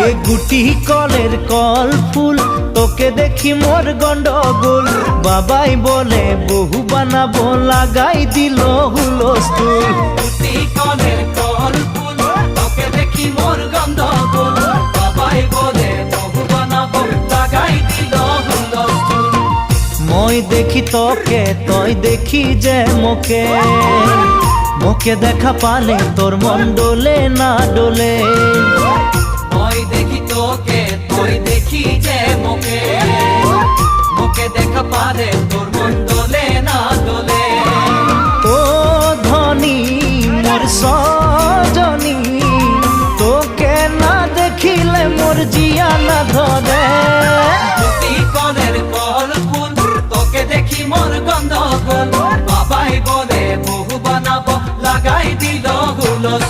এ গুটি কলের কল ফুল তোকে দেখি মোর গন্ডগোল বাবাই বলে বহু বানাবো লাগাই দিল হুলস্থুল গুটি কলের কল ফুল তোকে দেখি মোর গন্ডগোল বাবাই বলে বহু বানাবো লাগাই দিল হুলস্থুল মই দেখি তোকে তই দেখি যে মোকে মোকে দেখা পালে তোর মন ডোলে না ডোলে মই দেখি তোকে তুই দেখি যে মোকে মোকে দেখা পারে তোর মন দোলে না দোলে ও ধনী মোর সজনী তোকে না দেখিলে মোর জিয়া না ধরে গুটি কলের কল ফুল তোকে দেখি মোর গন্ধগোল বাবাই বলে বহু বানাবো লাগাই দিল হুলস্থুল